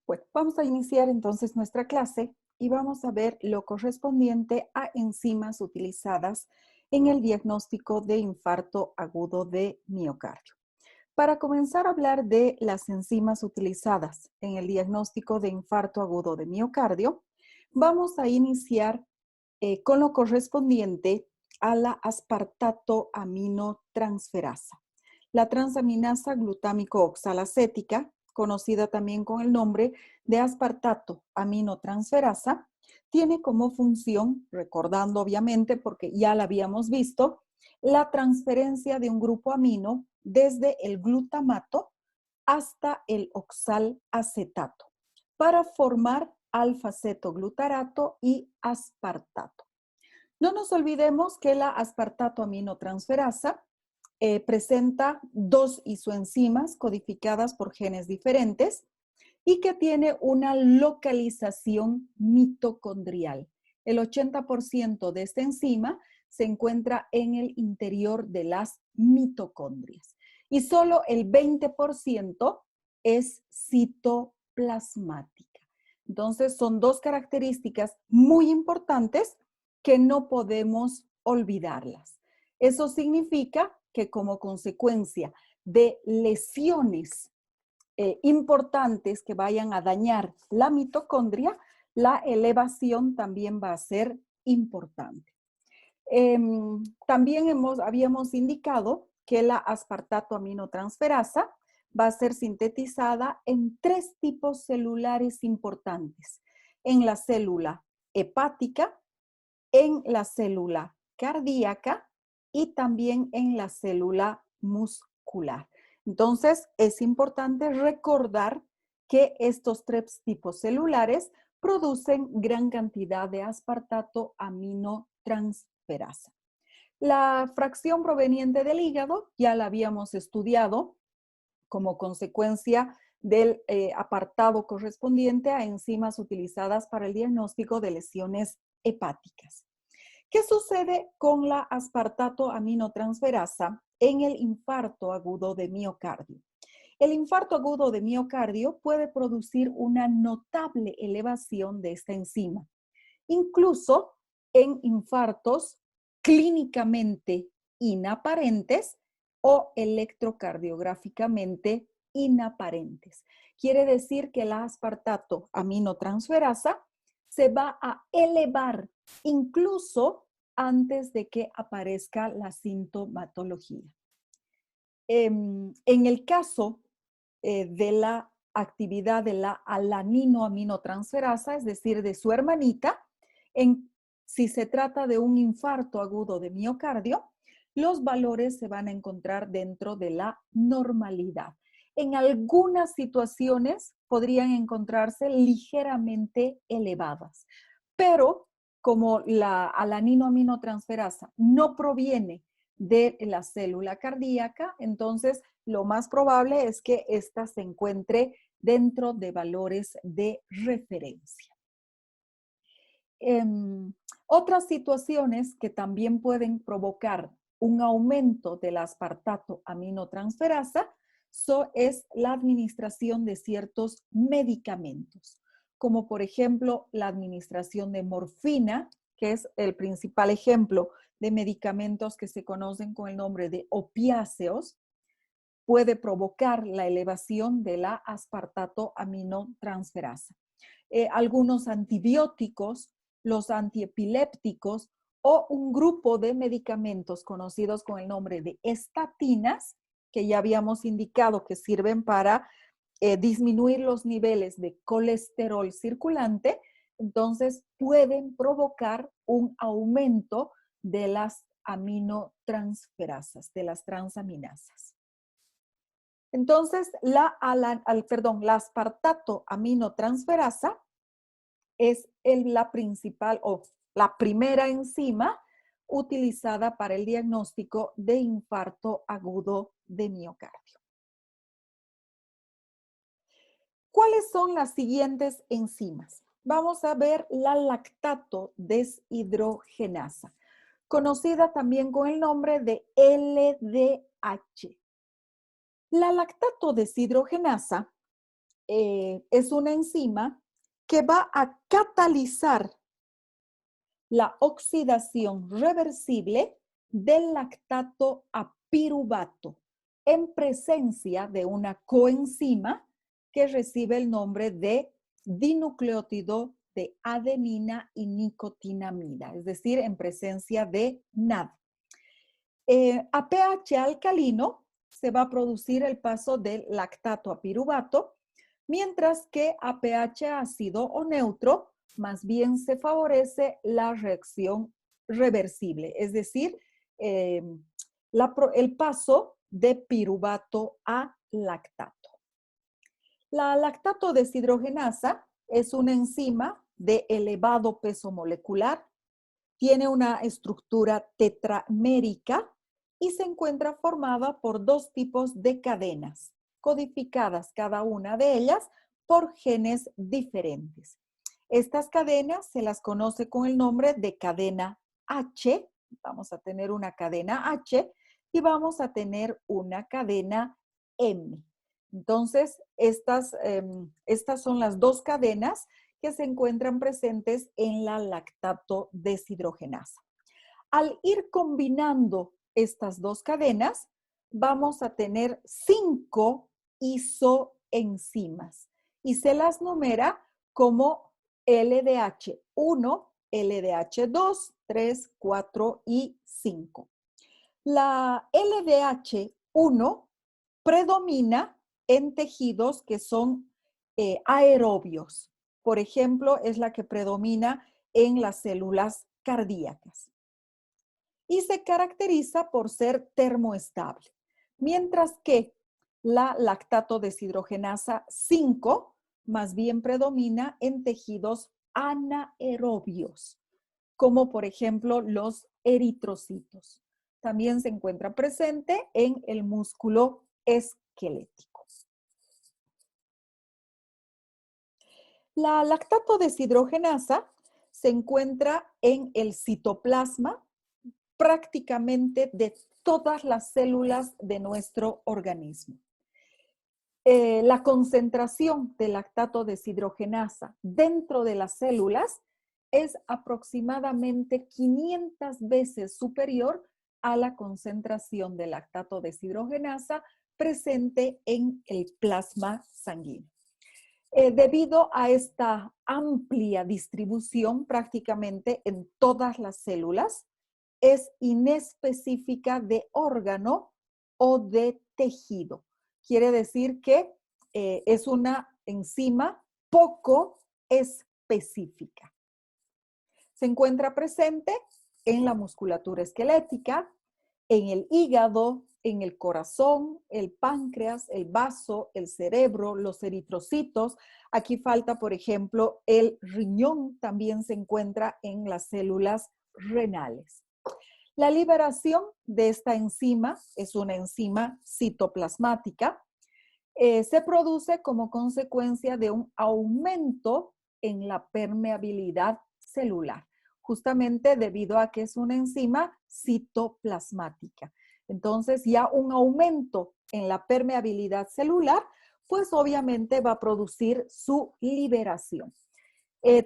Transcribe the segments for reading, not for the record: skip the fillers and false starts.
Bueno, vamos a iniciar entonces nuestra clase y vamos a ver lo correspondiente a enzimas utilizadas en el diagnóstico de infarto agudo de miocardio. Para comenzar a hablar de las enzimas utilizadas en el diagnóstico de infarto agudo de miocardio, vamos a iniciar con lo correspondiente a la aspartato aminotransferasa. La transaminasa glutámico oxalacética, conocida también con el nombre de aspartato aminotransferasa, tiene como función, recordando obviamente porque ya la habíamos visto, la transferencia de un grupo amino desde el glutamato hasta el oxalacetato para formar alfa-cetoglutarato y aspartato. No nos olvidemos que la aspartato aminotransferasa presenta dos isoenzimas codificadas por genes diferentes y que tiene una localización mitocondrial. El 80% de esta enzima se encuentra en el interior de las mitocondrias y solo el 20% es citoplasmática. Entonces, son dos características muy importantes que no podemos olvidarlas. Eso significa que como consecuencia de lesiones importantes que vayan a dañar la mitocondria, la elevación también va a ser importante. También habíamos indicado que la aspartato aminotransferasa va a ser sintetizada en tres tipos celulares importantes: en la célula hepática, en la célula cardíaca y también en la célula muscular. Entonces, es importante recordar que estos tres tipos celulares producen gran cantidad de aspartato aminotransferasa. La fracción proveniente del hígado ya la habíamos estudiado como consecuencia del apartado correspondiente a enzimas utilizadas para el diagnóstico de lesiones hepáticas. ¿Qué sucede con la aspartato aminotransferasa en el infarto agudo de miocardio? El infarto agudo de miocardio puede producir una notable elevación de esta enzima, incluso en infartos clínicamente inaparentes o electrocardiográficamente inaparentes. Quiere decir que la aspartato aminotransferasa se va a elevar incluso antes de que aparezca la sintomatología. En el caso de la actividad de la alaninoaminotransferasa, es decir, de su hermanita, si se trata de un infarto agudo de miocardio, los valores se van a encontrar dentro de la normalidad. En algunas situaciones podrían encontrarse ligeramente elevadas, pero como la alaninoaminotransferasa no proviene de la célula cardíaca, entonces lo más probable es que ésta se encuentre dentro de valores de referencia. Otras situaciones que también pueden provocar un aumento del aspartato aminotransferasa es la administración de ciertos medicamentos, como por ejemplo la administración de morfina, que es el principal ejemplo de medicamentos que se conocen con el nombre de opiáceos, puede provocar la elevación de la aspartato aminotransferasa. Algunos antibióticos, los antiepilépticos o un grupo de medicamentos conocidos con el nombre de estatinas, que ya habíamos indicado que sirven para disminuir los niveles de colesterol circulante, entonces pueden provocar un aumento de las aminotransferasas, de las transaminasas. Entonces, la aspartato aminotransferasa es la principal o la primera enzima utilizada para el diagnóstico de infarto agudo de miocardio. ¿Cuáles son las siguientes enzimas? Vamos a ver la lactato deshidrogenasa, conocida también con el nombre de LDH. La lactato deshidrogenasa es una enzima que va a catalizar la oxidación reversible del lactato a piruvato en presencia de una coenzima que recibe el nombre de dinucleótido de adenina y nicotinamida, es decir, en presencia de NAD. A pH alcalino se va a producir el paso del lactato a piruvato, mientras que a pH ácido o neutro, más bien se favorece la reacción reversible, es decir, el paso de piruvato a lactato. La lactato deshidrogenasa es una enzima de elevado peso molecular, tiene una estructura tetramérica y se encuentra formada por dos tipos de cadenas, codificadas cada una de ellas por genes diferentes. Estas cadenas se las conoce con el nombre de cadena H. Vamos a tener una cadena H y vamos a tener una cadena M. Entonces, estas son las dos cadenas que se encuentran presentes en la lactato deshidrogenasa. Al ir combinando estas dos cadenas, vamos a tener 5 isoenzimas y se las numera como LDH1, LDH2, 3, 4 y 5. La LDH1 predomina en tejidos que son aerobios. Por ejemplo, es la que predomina en las células cardíacas. Y se caracteriza por ser termoestable. Mientras que la lactato deshidrogenasa 5 más bien predomina en tejidos anaerobios, como por ejemplo los eritrocitos. También se encuentra presente en el músculo esquelético. La lactato deshidrogenasa se encuentra en el citoplasma prácticamente de todas las células de nuestro organismo. La concentración de lactato deshidrogenasa dentro de las células es aproximadamente 500 veces superior a la concentración de lactato deshidrogenasa presente en el plasma sanguíneo. Debido a esta amplia distribución prácticamente en todas las células, es inespecífica de órgano o de tejido. Quiere decir que es una enzima poco específica. Se encuentra presente en la musculatura esquelética, en el hígado, en el corazón, el páncreas, el vaso, el cerebro, los eritrocitos. Aquí falta, por ejemplo, el riñón también se encuentra en las células renales. La liberación de esta enzima es una enzima citoplasmática. Se produce como consecuencia de un aumento en la permeabilidad celular, justamente debido a que es una enzima citoplasmática. Entonces, ya un aumento en la permeabilidad celular, pues obviamente va a producir su liberación.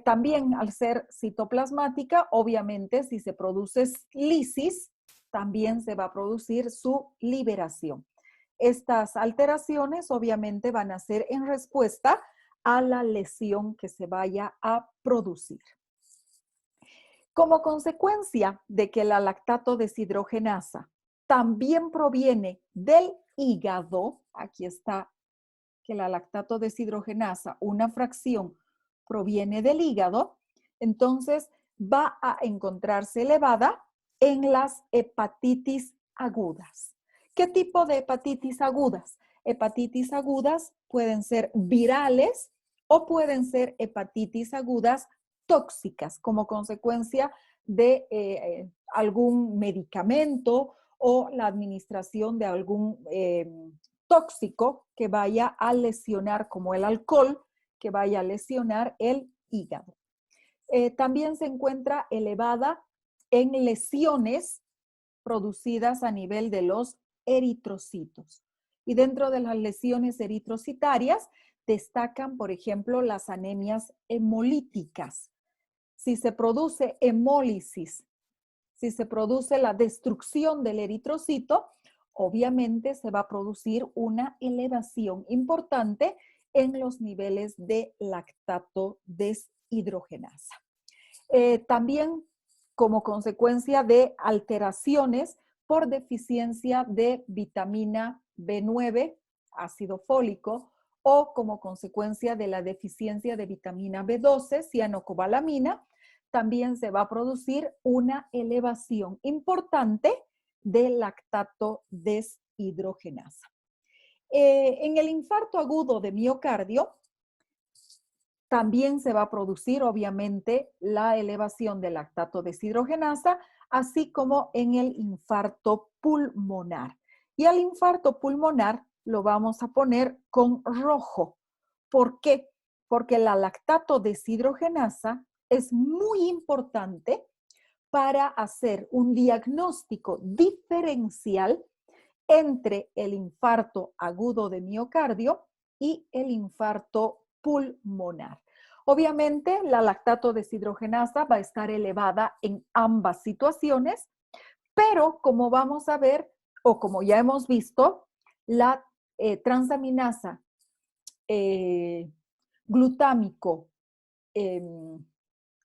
También al ser citoplasmática, obviamente si se produce lisis, también se va a producir su liberación. Estas alteraciones obviamente van a ser en respuesta a la lesión que se vaya a producir. Como consecuencia de que la lactato deshidrogenasa también proviene del hígado, aquí está que la lactato deshidrogenasa, una fracción, proviene del hígado, entonces va a encontrarse elevada en las hepatitis agudas. ¿Qué tipo de hepatitis agudas? Hepatitis agudas pueden ser virales o pueden ser hepatitis agudas tóxicas como consecuencia de algún medicamento o la administración de algún tóxico que vaya a lesionar, como el alcohol, que vaya a lesionar el hígado. También se encuentra elevada en lesiones producidas a nivel de los eritrocitos. Y dentro de las lesiones eritrocitarias destacan, por ejemplo, las anemias hemolíticas. Si se produce hemólisis, si se produce la destrucción del eritrocito, obviamente se va a producir una elevación importante en los niveles de lactato deshidrogenasa. También como consecuencia de alteraciones por deficiencia de vitamina B9, ácido fólico, o como consecuencia de la deficiencia de vitamina B12, cianocobalamina, también se va a producir una elevación importante del lactato deshidrogenasa. En el infarto agudo de miocardio, también se va a producir, obviamente, la elevación del lactato deshidrogenasa, así como en el infarto pulmonar. Y al infarto pulmonar lo vamos a poner con rojo. ¿Por qué? Porque la lactato deshidrogenasa es muy importante para hacer un diagnóstico diferencial entre el infarto agudo de miocardio y el infarto pulmonar. Obviamente, la lactato deshidrogenasa va a estar elevada en ambas situaciones, pero como vamos a ver, o como ya hemos visto, la transaminasa glutámico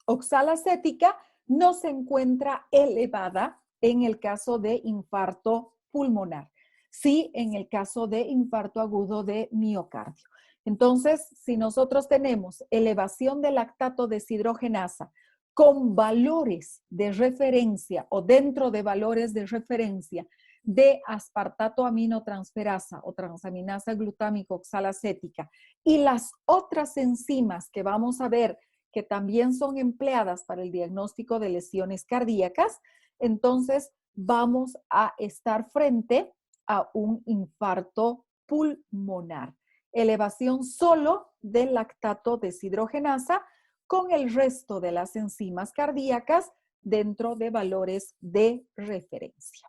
oxalacética no se encuentra elevada en el caso de infarto pulmonar, sí en el caso de infarto agudo de miocardio. Entonces, si nosotros tenemos elevación de lactato deshidrogenasa con valores de referencia o dentro de valores de referencia de aspartato aminotransferasa o transaminasa glutámico oxalacética y las otras enzimas que vamos a ver que también son empleadas para el diagnóstico de lesiones cardíacas, entonces vamos a estar frente a un infarto pulmonar. Elevación solo del lactato deshidrogenasa con el resto de las enzimas cardíacas dentro de valores de referencia.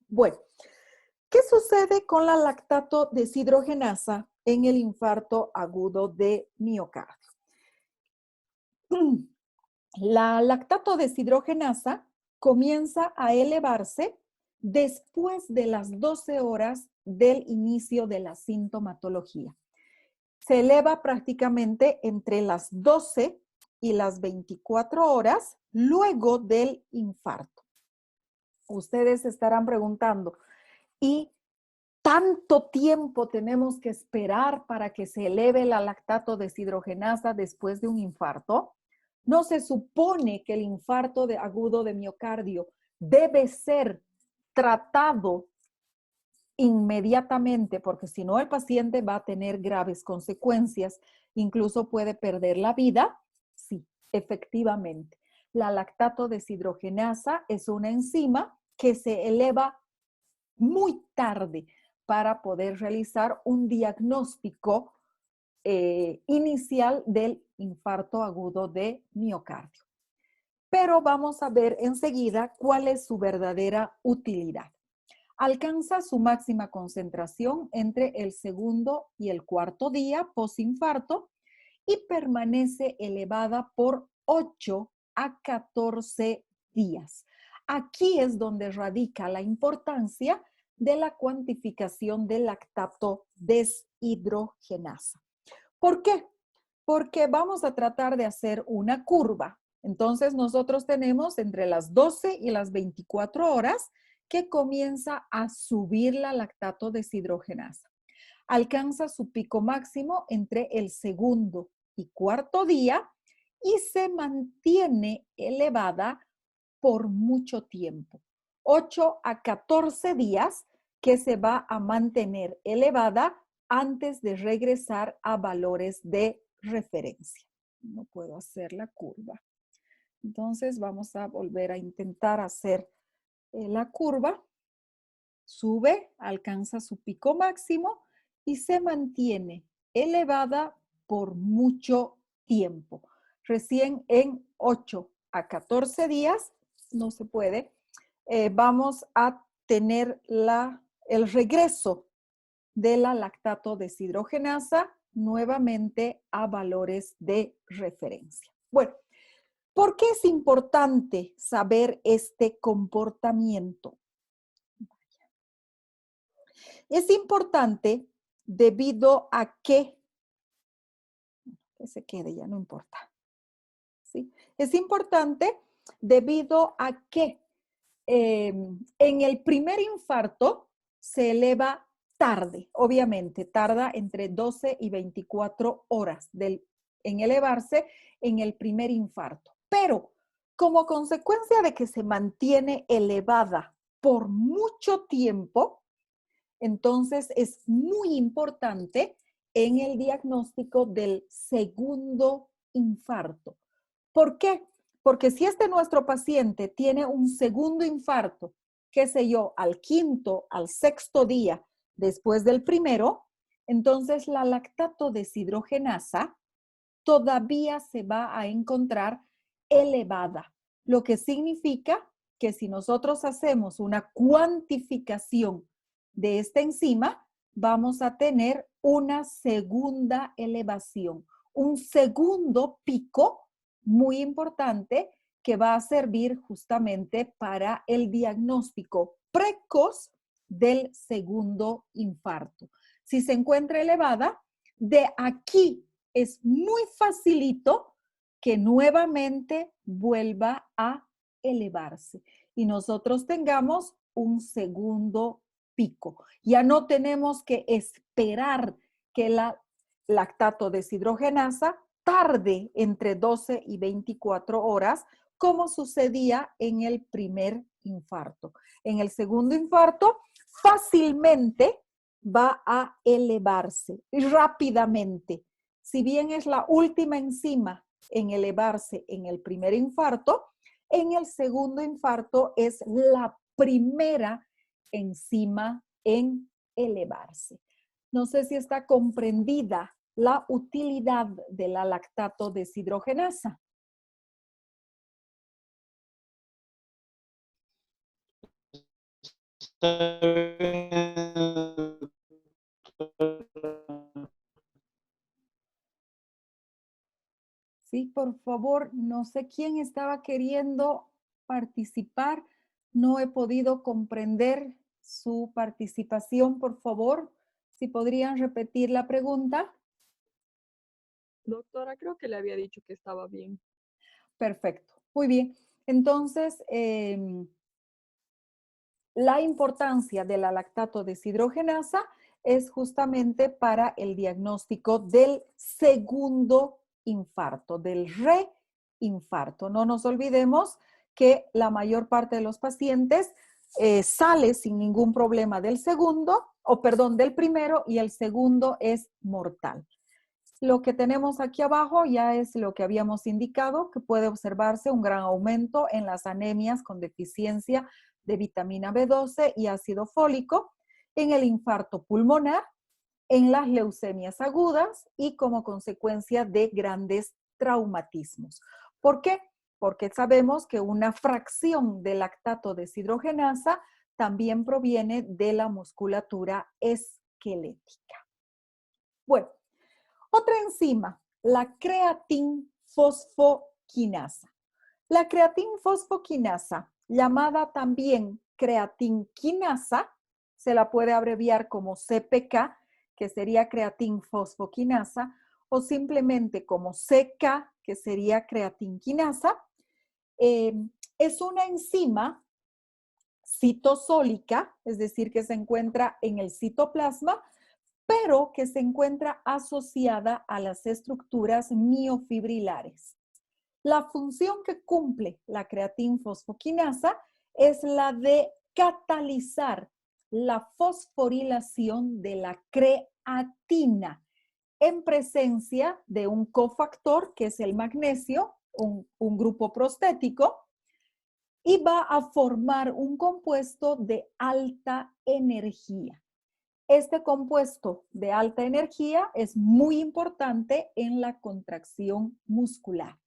Bueno, ¿qué sucede con la lactato deshidrogenasa en el infarto agudo de miocardio? La lactato deshidrogenasa comienza a elevarse después de las 12 horas del inicio de la sintomatología. Se eleva prácticamente entre las 12 y las 24 horas luego del infarto. Ustedes se estarán preguntando, ¿y tanto tiempo tenemos que esperar para que se eleve la lactato deshidrogenasa después de un infarto? ¿No se supone que el infarto agudo de miocardio debe ser tratado inmediatamente? Porque si no, el paciente va a tener graves consecuencias, incluso puede perder la vida. Sí, efectivamente. La lactato deshidrogenasa es una enzima que se eleva muy tarde para poder realizar un diagnóstico inicial del infarto agudo de miocardio. Pero vamos a ver enseguida cuál es su verdadera utilidad. Alcanza su máxima concentración entre el segundo y el cuarto día postinfarto y permanece elevada por 8 a 14 días. Aquí es donde radica la importancia de la cuantificación del lactato deshidrogenasa. ¿Por qué? Porque vamos a tratar de hacer una curva. Entonces nosotros tenemos entre las 12 y las 24 horas que comienza a subir la lactato deshidrogenasa. Alcanza su pico máximo entre el segundo y cuarto día y se mantiene elevada por mucho tiempo, 8 a 14 días que se va a mantener elevada antes de regresar a valores de referencia. No puedo hacer la curva. Entonces vamos a volver a intentar hacer la curva. Sube, alcanza su pico máximo y se mantiene elevada por mucho tiempo. Recién en 8 a 14 días, no se puede, vamos a tener el regreso de la lactato deshidrogenasa nuevamente a valores de referencia. Bueno, ¿por qué es importante saber este comportamiento? Es importante debido a que se quede, ya no importa. ¿Sí? Es importante debido a que en el primer infarto se eleva tarde, obviamente, tarda entre 12 y 24 horas en elevarse en el primer infarto. Pero como consecuencia de que se mantiene elevada por mucho tiempo, entonces es muy importante en el diagnóstico del segundo infarto. ¿Por qué? Porque si nuestro paciente tiene un segundo infarto, qué sé yo, al quinto, al sexto día después del primero, entonces la lactato deshidrogenasa todavía se va a encontrar elevada, lo que significa que si nosotros hacemos una cuantificación de esta enzima, vamos a tener una segunda elevación, un segundo pico muy importante que va a servir justamente para el diagnóstico precoz del segundo infarto. Si se encuentra elevada, de aquí es muy facilito que nuevamente vuelva a elevarse y nosotros tengamos un segundo pico. Ya no tenemos que esperar que la lactato deshidrogenasa tarde entre 12 y 24 horas, como sucedía en el primer infarto. En el segundo infarto, fácilmente va a elevarse rápidamente. Si bien es la última enzima en elevarse en el primer infarto, en el segundo infarto es la primera enzima en elevarse. No sé si está comprendida la utilidad de la lactato deshidrogenasa. Sí, por favor, no sé quién estaba queriendo participar. No he podido comprender su participación, por favor. Si podrían repetir la pregunta. Doctora, creo que le había dicho que estaba bien. Perfecto, muy bien. Entonces, la importancia de la lactato deshidrogenasa es justamente para el diagnóstico del segundo infarto, del reinfarto. No nos olvidemos que la mayor parte de los pacientes sale sin ningún problema del segundo, o perdón, del primero, y el segundo es mortal. Lo que tenemos aquí abajo ya es lo que habíamos indicado, que puede observarse un gran aumento en las anemias con deficiencia de vitamina B12 y ácido fólico, en el infarto pulmonar, en las leucemias agudas y como consecuencia de grandes traumatismos. ¿Por qué? Porque sabemos que una fracción de lactato deshidrogenasa también proviene de la musculatura esquelética. Bueno, otra enzima, la creatinfosfoquinasa. La creatinfosfoquinasa, llamada también creatinquinasa, se la puede abreviar como CPK, que sería creatinfosfoquinasa, o simplemente como CK, que sería creatinquinasa. Es una enzima citosólica, es decir, que se encuentra en el citoplasma, pero que se encuentra asociada a las estructuras miofibrilares. La función que cumple la creatinfosfoquinasa es la de catalizar la fosforilación de la creatina en presencia de un cofactor que es el magnesio, un grupo prostético, y va a formar un compuesto de alta energía. Este compuesto de alta energía es muy importante en la contracción muscular.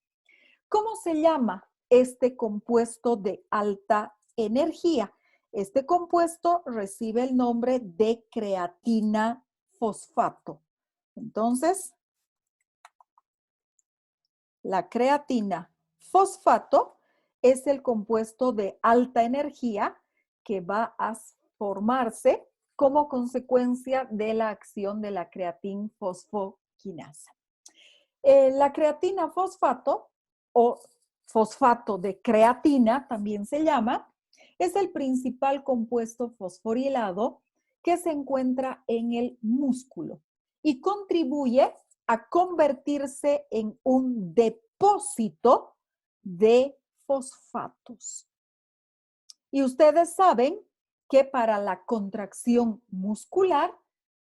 ¿Cómo se llama este compuesto de alta energía? Este compuesto recibe el nombre de creatina fosfato. Entonces, la creatina fosfato es el compuesto de alta energía que va a formarse como consecuencia de la acción de la creatina fosfoquinasa. La creatina fosfato o fosfato de creatina también se llama, es el principal compuesto fosforilado que se encuentra en el músculo y contribuye a convertirse en un depósito de fosfatos. Y ustedes saben que para la contracción muscular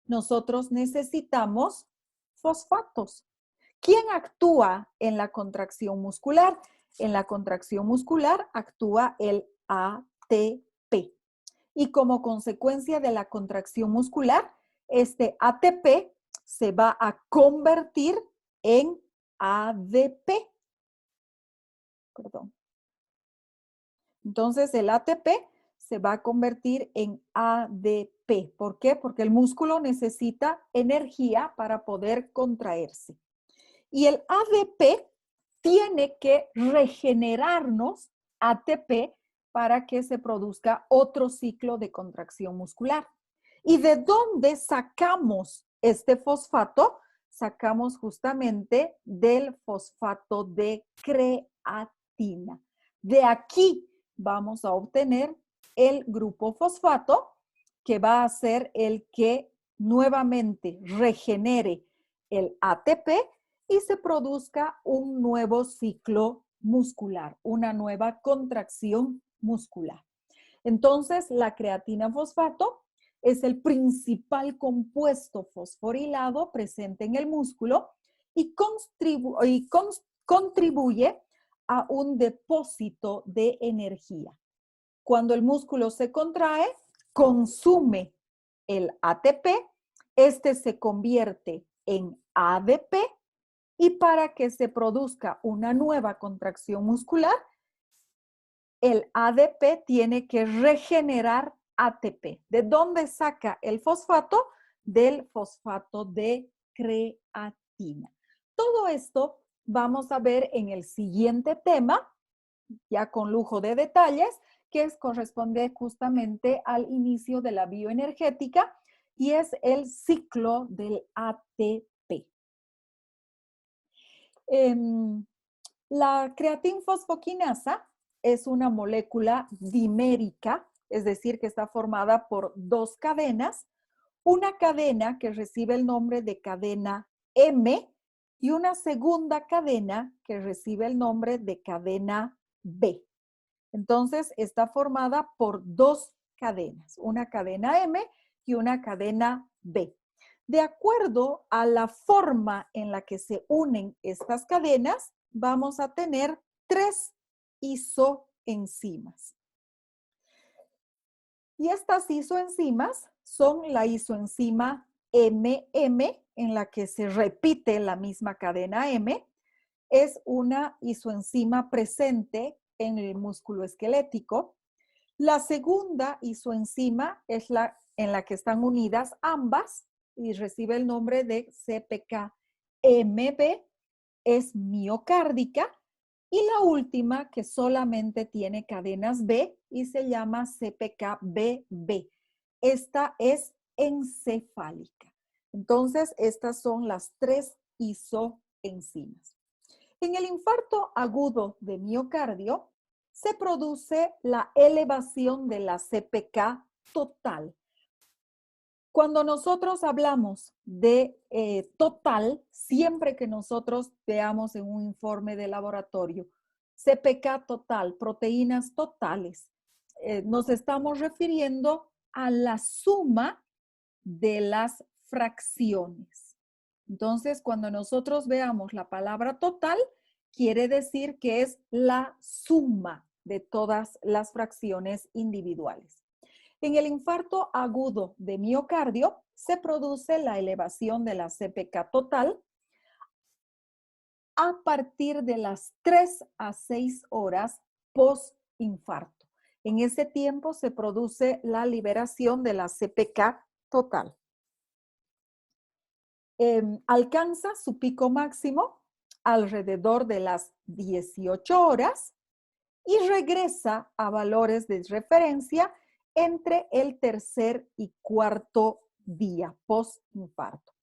nosotros necesitamos fosfatos. ¿Quién actúa en la contracción muscular? En la contracción muscular actúa el ATP. Y como consecuencia de la contracción muscular, este ATP se va a convertir en ADP. Perdón. Entonces el ATP se va a convertir en ADP. ¿Por qué? Porque el músculo necesita energía para poder contraerse. Y el ADP tiene que regenerarnos ATP para que se produzca otro ciclo de contracción muscular. ¿Y de dónde sacamos este fosfato? Sacamos justamente del fosfato de creatina. De aquí vamos a obtener el grupo fosfato, que va a ser el que nuevamente regenere el ATP y se produzca un nuevo ciclo muscular, una nueva contracción muscular. Entonces, la creatina fosfato es el principal compuesto fosforilado presente en el músculo y contribuye a un depósito de energía. Cuando el músculo se contrae, consume el ATP, este se convierte en ADP y para que se produzca una nueva contracción muscular, el ADP tiene que regenerar ATP. ¿De dónde saca el fosfato? Del fosfato de creatina. Todo esto vamos a ver en el siguiente tema, ya con lujo de detalles, que corresponde justamente al inicio de la bioenergética y es el ciclo del ATP. La creatinfosfoquinasa es una molécula dimérica, es decir, que está formada por dos cadenas, una cadena que recibe el nombre de cadena M y una segunda cadena que recibe el nombre de cadena B. Entonces, está formada por dos cadenas, una cadena M y una cadena B. De acuerdo a la forma en la que se unen estas cadenas, vamos a tener tres isoenzimas. Y estas isoenzimas son la isoenzima MM, en la que se repite la misma cadena M. Es una isoenzima presente en el músculo esquelético. La segunda isoenzima es la en la que están unidas ambas y recibe el nombre de CPK-MB, es miocárdica. Y la última, que solamente tiene cadenas B y se llama CPK-BB. Esta es encefálica. Entonces, estas son las tres isoenzimas. En el infarto agudo de miocardio, se produce la elevación de la CPK total. Cuando nosotros hablamos de total, siempre que nosotros veamos en un informe de laboratorio, CPK total, proteínas totales, nos estamos refiriendo a la suma de las fracciones. Entonces, cuando nosotros veamos la palabra total, quiere decir que es la suma de todas las fracciones individuales. En el infarto agudo de miocardio se produce la elevación de la CPK total a partir de las 3 a 6 horas post-infarto. En ese tiempo se produce la liberación de la CPK total. alcanza su pico máximo alrededor de las 18 horas y regresa a valores de referencia entre el tercer y cuarto día post-infarto.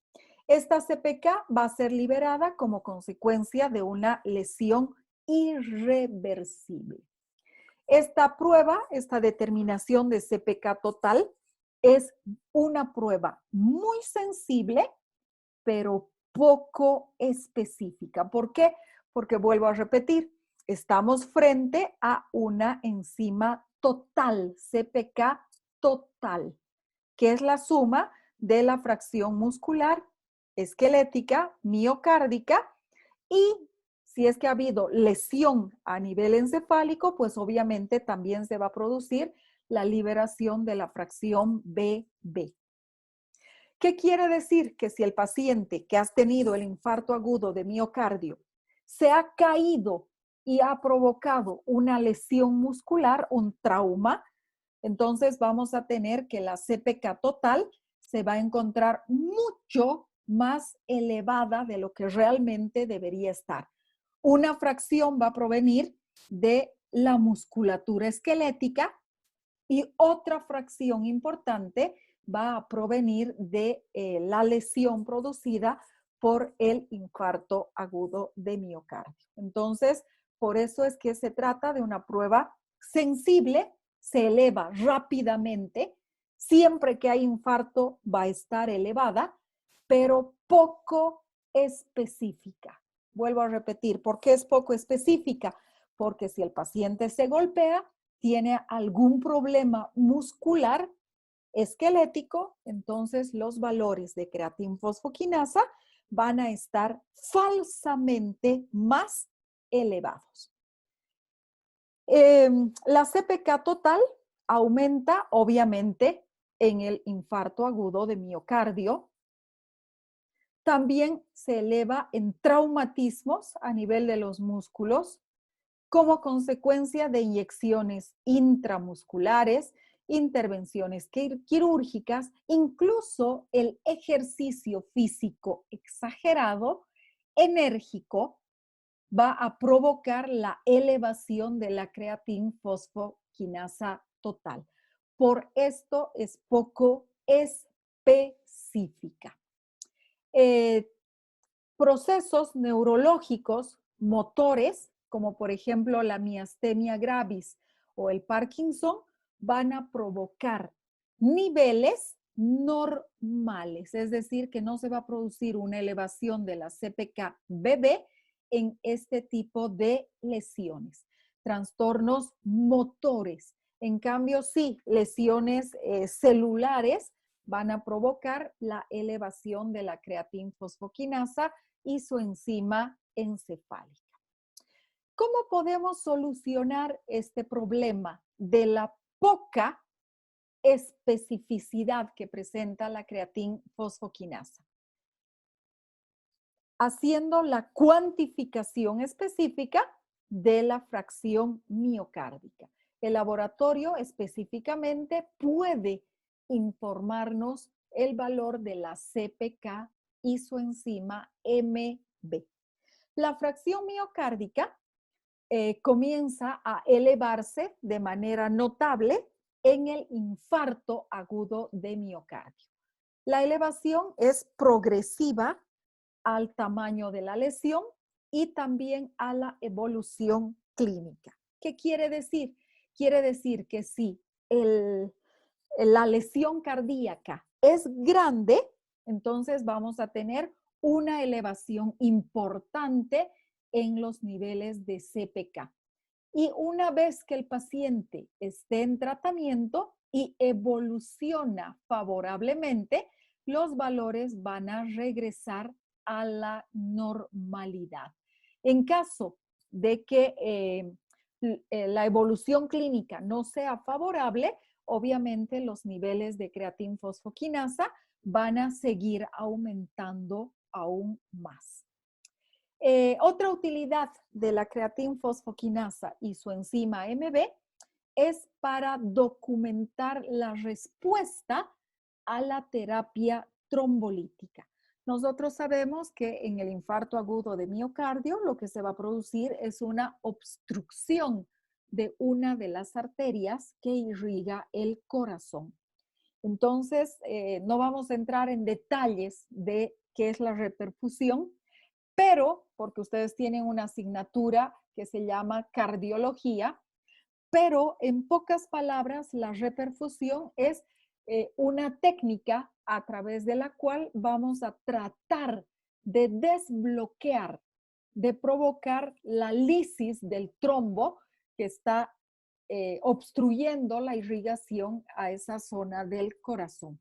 Esta CPK va a ser liberada como consecuencia de una lesión irreversible. Esta prueba, esta determinación de CPK total, es una prueba muy sensible, pero poco específica. ¿Por qué? Porque vuelvo a repetir, estamos frente a una enzima total, CPK total, que es la suma de la fracción muscular, esquelética, miocárdica y si es que ha habido lesión a nivel encefálico, pues obviamente también se va a producir la liberación de la fracción BB. ¿Qué quiere decir? Que si el paciente que has tenido el infarto agudo de miocardio se ha caído y ha provocado una lesión muscular, un trauma, entonces vamos a tener que la CPK total se va a encontrar mucho más elevada de lo que realmente debería estar. Una fracción va a provenir de la musculatura esquelética y otra fracción importante va a provenir de la lesión producida por el infarto agudo de miocardio. Entonces, por eso es que se trata de una prueba sensible, se eleva rápidamente, siempre que hay infarto va a estar elevada, pero poco específica. Vuelvo a repetir, ¿por qué es poco específica? Porque si el paciente se golpea, tiene algún problema muscular esquelético, entonces los valores de creatinfosfoquinasa van a estar falsamente más elevados. La CPK total aumenta obviamente en el infarto agudo de miocardio. También se eleva en traumatismos a nivel de los músculos como consecuencia de inyecciones intramusculares, intervenciones quirúrgicas, incluso el ejercicio físico exagerado, enérgico, va a provocar la elevación de la creatinfosfoquinasa total. Por esto es poco específica. Procesos neurológicos motores, como por ejemplo la miastenia gravis o el Parkinson, van a provocar niveles normales, es decir, que no se va a producir una elevación de la CPK-BB en este tipo de lesiones. Trastornos motores. En cambio, sí, lesiones celulares van a provocar la elevación de la creatinfosfoquinasa y su enzima encefálica. ¿Cómo podemos solucionar este problema de la poca especificidad que presenta la creatinfosfoquinasa? Haciendo la cuantificación específica de la fracción miocárdica. El laboratorio específicamente puede informarnos el valor de la CPK y su enzima MB. La fracción miocárdica comienza a elevarse de manera notable en el infarto agudo de miocardio. La elevación es progresiva al tamaño de la lesión y también a la evolución clínica. ¿Qué quiere decir? Quiere decir que si la lesión cardíaca es grande, entonces vamos a tener una elevación importante en los niveles de CPK. Y una vez que el paciente esté en tratamiento y evoluciona favorablemente, los valores van a regresar a la normalidad. En caso de que la evolución clínica no sea favorable, obviamente los niveles de creatinfosfoquinasa van a seguir aumentando aún más. Otra utilidad de la creatinfosfoquinasa y su enzima MB es para documentar la respuesta a la terapia trombolítica. Nosotros sabemos que en el infarto agudo de miocardio lo que se va a producir es una obstrucción de una de las arterias que irriga el corazón. Entonces, no vamos a entrar en detalles de qué es la reperfusión, pero porque ustedes tienen una asignatura que se llama cardiología, pero en pocas palabras, la reperfusión es una técnica a través de la cual vamos a tratar de desbloquear, de provocar la lisis del trombo que está obstruyendo la irrigación a esa zona del corazón.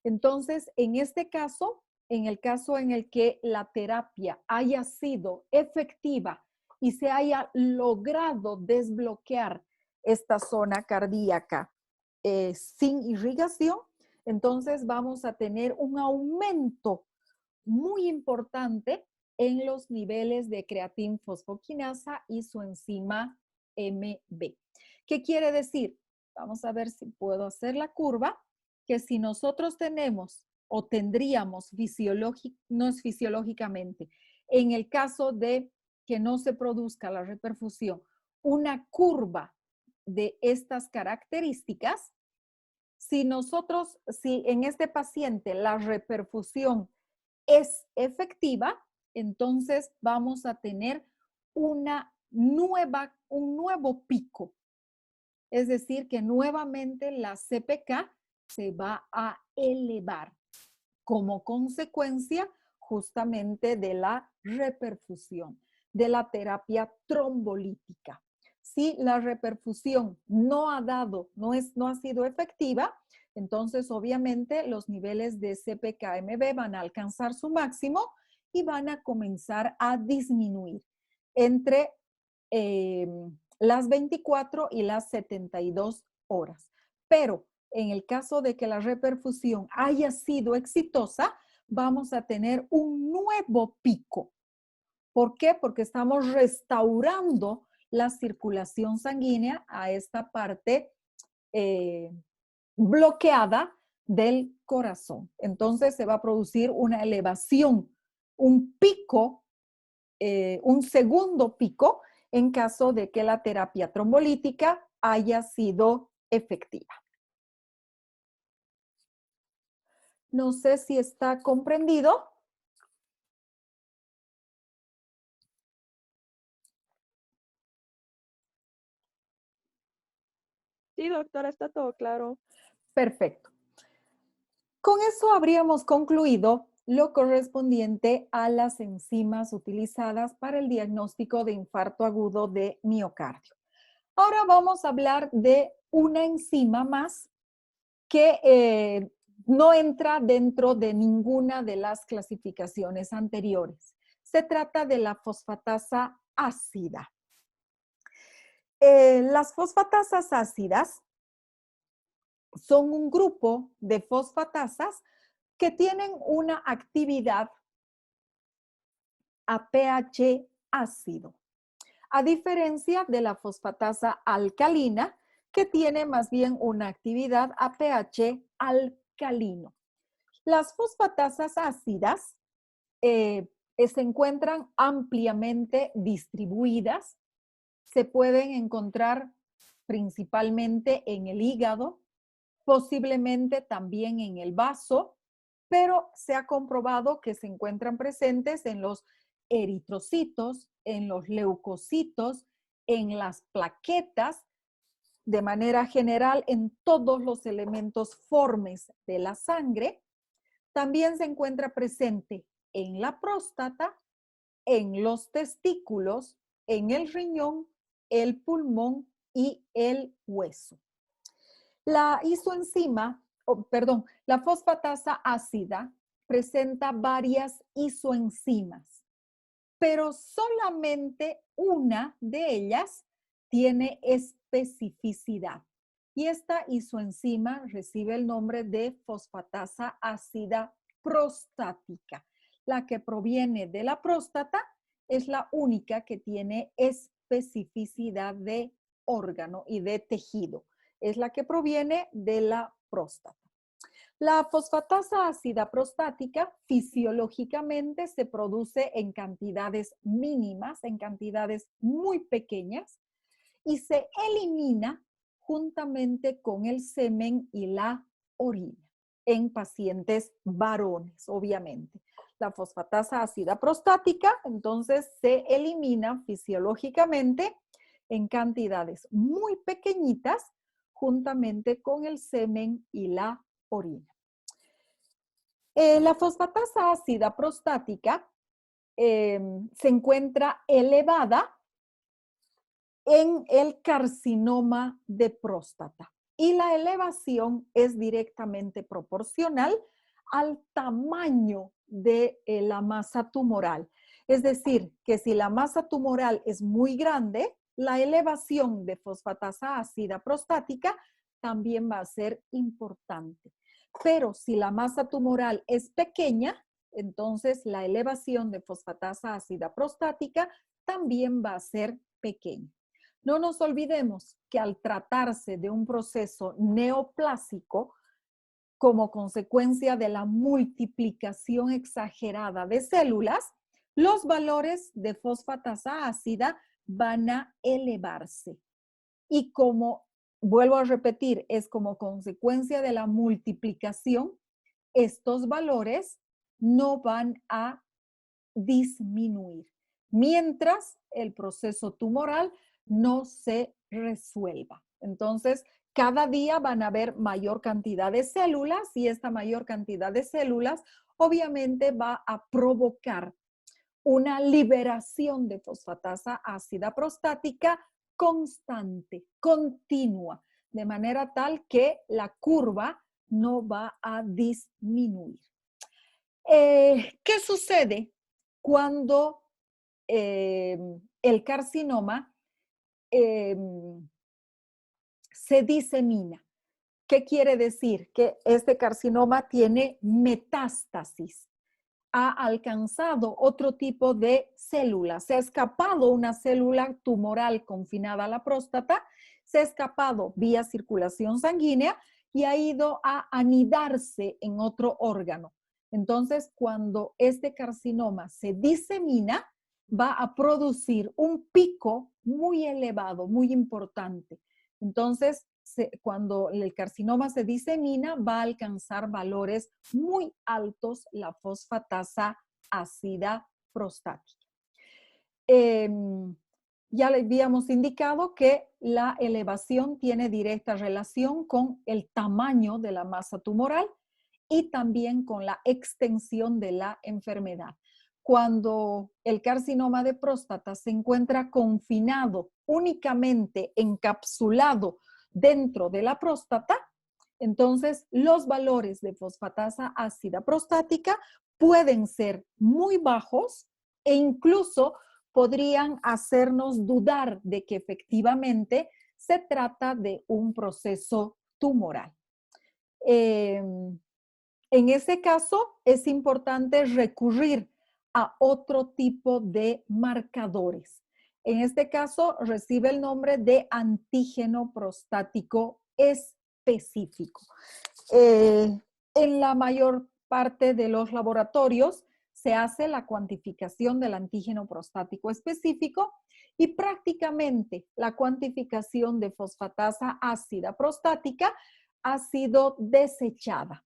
Entonces, en este caso, en el caso en el que la terapia haya sido efectiva y se haya logrado desbloquear esta zona cardíaca sin irrigación, entonces vamos a tener un aumento muy importante en los niveles de creatinfosfoquinasa y su enzima MB. ¿Qué quiere decir? Vamos a ver si puedo hacer la curva, que si nosotros tenemos o tendríamos no es fisiológicamente, en el caso de que no se produzca la reperfusión, una curva de estas características, si en este paciente la reperfusión es efectiva, entonces vamos a tener un nuevo pico. Es decir, que nuevamente la CPK se va a elevar como consecuencia justamente de la reperfusión, de la terapia trombolítica. Si la reperfusión no ha sido efectiva, entonces obviamente los niveles de CPK-MB van a alcanzar su máximo y van a comenzar a disminuir entre las 24 y las 72 horas. Pero en el caso de que la reperfusión haya sido exitosa, vamos a tener un nuevo pico. ¿Por qué? Porque estamos restaurando la circulación sanguínea a esta parte bloqueada del corazón. Entonces se va a producir una elevación, un pico, un segundo pico en caso de que la terapia trombolítica haya sido efectiva. No sé si está comprendido. Sí, doctora, está todo claro. Perfecto. Con eso habríamos concluido lo correspondiente a las enzimas utilizadas para el diagnóstico de infarto agudo de miocardio. Ahora vamos a hablar de una enzima más que no entra dentro de ninguna de las clasificaciones anteriores. Se trata de la fosfatasa ácida. Las fosfatasas ácidas son un grupo de fosfatasas que tienen una actividad a pH ácido, a diferencia de la fosfatasa alcalina, que tiene más bien una actividad a pH alcalino. Las fosfatasas ácidas se encuentran ampliamente distribuidas, se pueden encontrar principalmente en el hígado, posiblemente también en el vaso, pero se ha comprobado que se encuentran presentes en los eritrocitos, en los leucocitos, en las plaquetas, de manera general en todos los elementos formes de la sangre. También se encuentra presente en la próstata, en los testículos, en el riñón, el pulmón y el hueso. La isoenzima, la fosfatasa ácida presenta varias isoenzimas, pero solamente una de ellas tiene especificidad. Y esta isoenzima recibe el nombre de fosfatasa ácida prostática. La que proviene de la próstata es la única que tiene especificidad de órgano y de tejido. Es la que proviene de la próstata. La fosfatasa ácida prostática fisiológicamente se produce en cantidades mínimas, en cantidades muy pequeñas, y se elimina juntamente con el semen y la orina en pacientes varones, obviamente. La fosfatasa ácida prostática, entonces, se elimina fisiológicamente en cantidades muy pequeñitas juntamente con el semen y la orina. La fosfatasa ácida prostática se encuentra elevada en el carcinoma de próstata y la elevación es directamente proporcional al tamaño de la masa tumoral. Es decir, que si la masa tumoral es muy grande, la elevación de fosfatasa ácida prostática también va a ser importante. Pero si la masa tumoral es pequeña, entonces la elevación de fosfatasa ácida prostática también va a ser pequeña. No nos olvidemos que al tratarse de un proceso neoplásico, como consecuencia de la multiplicación exagerada de células, los valores de fosfatasa ácida van a elevarse. Y como, vuelvo a repetir, es como consecuencia de la multiplicación, estos valores no van a disminuir, mientras el proceso tumoral no se resuelva. Entonces, cada día van a haber mayor cantidad de células y esta mayor cantidad de células obviamente va a provocar una liberación de fosfatasa ácida prostática constante, continua, de manera tal que la curva no va a disminuir. ¿Qué sucede cuando el carcinoma se disemina? ¿Qué quiere decir? Que este carcinoma tiene metástasis, ha alcanzado otro tipo de célula, se ha escapado una célula tumoral confinada a la próstata, se ha escapado vía circulación sanguínea y ha ido a anidarse en otro órgano. Entonces, cuando este carcinoma se disemina, va a producir un pico muy elevado, muy importante. Entonces, cuando el carcinoma se disemina, va a alcanzar valores muy altos la fosfatasa ácida prostática. Ya le habíamos indicado que la elevación tiene directa relación con el tamaño de la masa tumoral y también con la extensión de la enfermedad. Cuando el carcinoma de próstata se encuentra confinado, únicamente encapsulado dentro de la próstata, entonces los valores de fosfatasa ácida prostática pueden ser muy bajos e incluso podrían hacernos dudar de que efectivamente se trata de un proceso tumoral. En ese caso, es importante recurrir a otro tipo de marcadores. En este caso, recibe el nombre de antígeno prostático específico. En la mayor parte de los laboratorios se hace la cuantificación del antígeno prostático específico y prácticamente la cuantificación de fosfatasa ácida prostática ha sido desechada.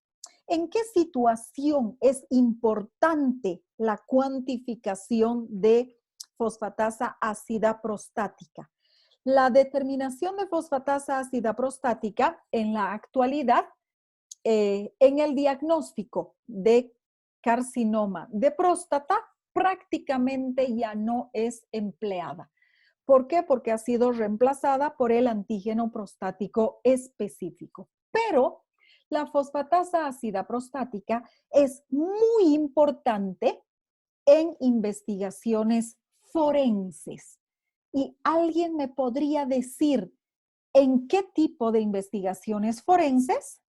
¿En qué situación es importante la cuantificación de fosfatasa ácida prostática? La determinación de fosfatasa ácida prostática en la actualidad, en el diagnóstico de carcinoma de próstata, prácticamente ya no es empleada. ¿Por qué? Porque ha sido reemplazada por el antígeno prostático específico. Pero la fosfatasa ácida prostática es muy importante en investigaciones forenses. ¿Y alguien me podría decir en qué tipo de investigaciones forenses?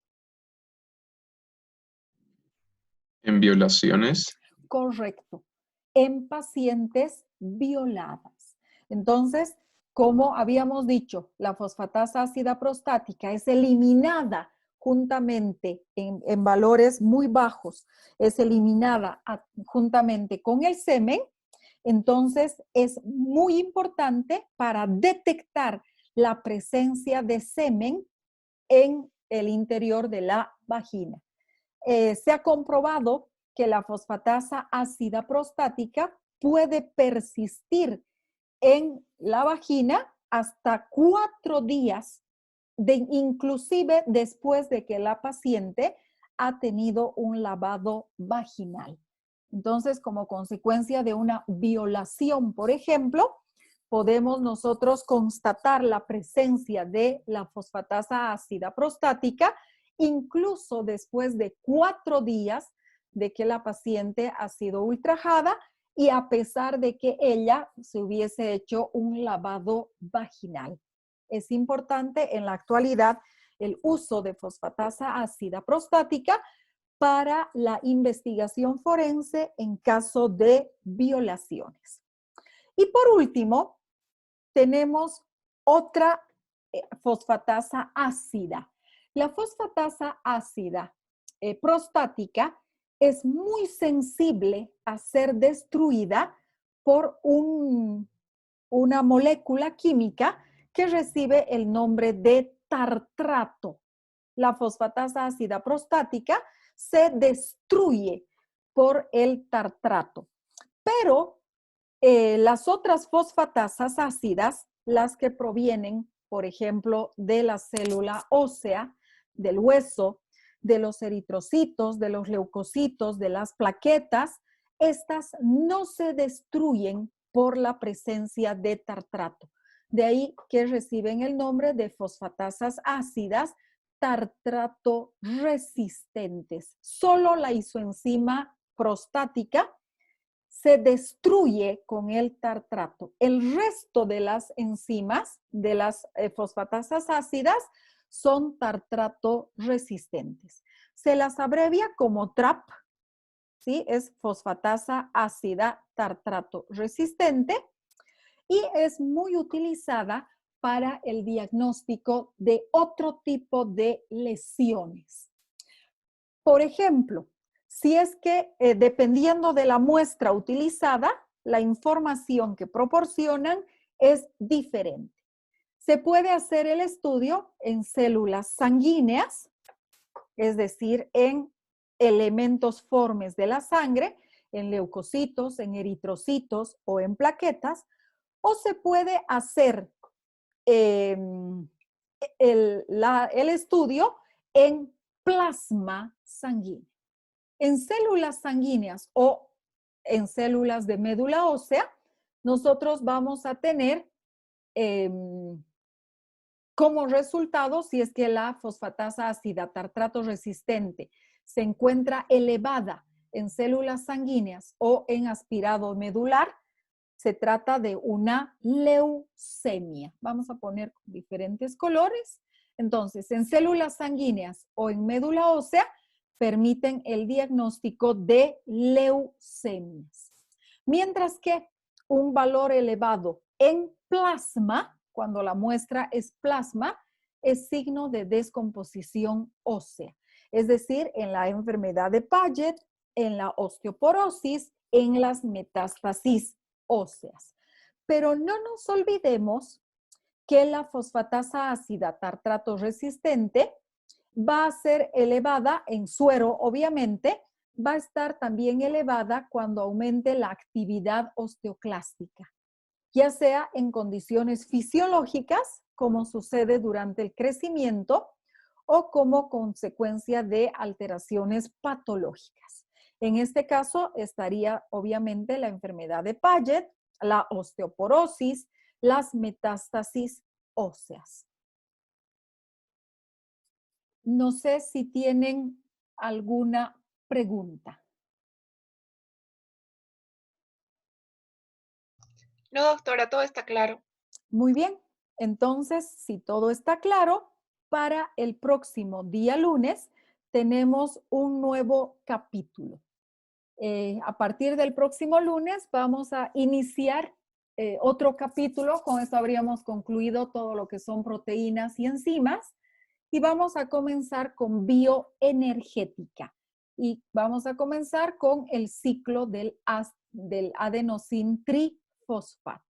¿En violaciones? Correcto, en pacientes violadas. Entonces, como habíamos dicho, la fosfatasa ácida prostática es eliminada juntamente en valores muy bajos, es eliminada juntamente con el semen, entonces es muy importante para detectar la presencia de semen en el interior de la vagina. Se ha comprobado que la fosfatasa ácida prostática puede persistir en la vagina hasta 4 días, inclusive después de que la paciente ha tenido un lavado vaginal. Entonces, como consecuencia de una violación, por ejemplo, podemos nosotros constatar la presencia de la fosfatasa ácida prostática incluso después de 4 días de que la paciente ha sido ultrajada y a pesar de que ella se hubiese hecho un lavado vaginal. Es importante en la actualidad el uso de fosfatasa ácida prostática para la investigación forense en caso de violaciones. Y por último, tenemos otra fosfatasa ácida. La fosfatasa ácida prostática es muy sensible a ser destruida por una molécula química que recibe el nombre de tartrato. La fosfatasa ácida prostática se destruye por el tartrato. Pero las otras fosfatasas ácidas, las que provienen, por ejemplo, de la célula ósea, del hueso, de los eritrocitos, de los leucocitos, de las plaquetas, estas no se destruyen por la presencia de tartrato. De ahí que reciben el nombre de fosfatasas ácidas tartrato resistentes. Solo la isoenzima prostática se destruye con el tartrato. El resto de las enzimas, de las fosfatasas ácidas, son tartrato resistentes. Se las abrevia como TRAP, ¿sí? Es fosfatasa ácida tartrato resistente y es muy utilizada para el diagnóstico de otro tipo de lesiones. Por ejemplo, si es que dependiendo de la muestra utilizada, la información que proporcionan es diferente. Se puede hacer el estudio en células sanguíneas, es decir, en elementos formes de la sangre, en leucocitos, en eritrocitos o en plaquetas, o se puede hacer el estudio en plasma sanguíneo. En células sanguíneas o en células de médula ósea, nosotros vamos a tener como resultado, si es que la fosfatasa ácida tartrato resistente se encuentra elevada en células sanguíneas o en aspirado medular, se trata de una leucemia. Vamos a poner diferentes colores. Entonces, en células sanguíneas o en médula ósea, permiten el diagnóstico de leucemias. Mientras que un valor elevado en plasma, cuando la muestra es plasma, es signo de descomposición ósea. Es decir, en la enfermedad de Paget, en la osteoporosis, en las metástasis óseas. Pero no nos olvidemos que la fosfatasa ácida tartrato resistente va a ser elevada en suero, obviamente, va a estar también elevada cuando aumente la actividad osteoclástica, ya sea en condiciones fisiológicas, como sucede durante el crecimiento, o como consecuencia de alteraciones patológicas. En este caso estaría obviamente la enfermedad de Paget, la osteoporosis, las metástasis óseas. No sé si tienen alguna pregunta. No, doctora, todo está claro. Muy bien. Entonces, si todo está claro, para el próximo día lunes tenemos un nuevo capítulo. A partir del próximo lunes vamos a iniciar otro capítulo. Con esto habríamos concluido todo lo que son proteínas y enzimas. Y vamos a comenzar con bioenergética. Y vamos a comenzar con el ciclo del adenosin trifosfato.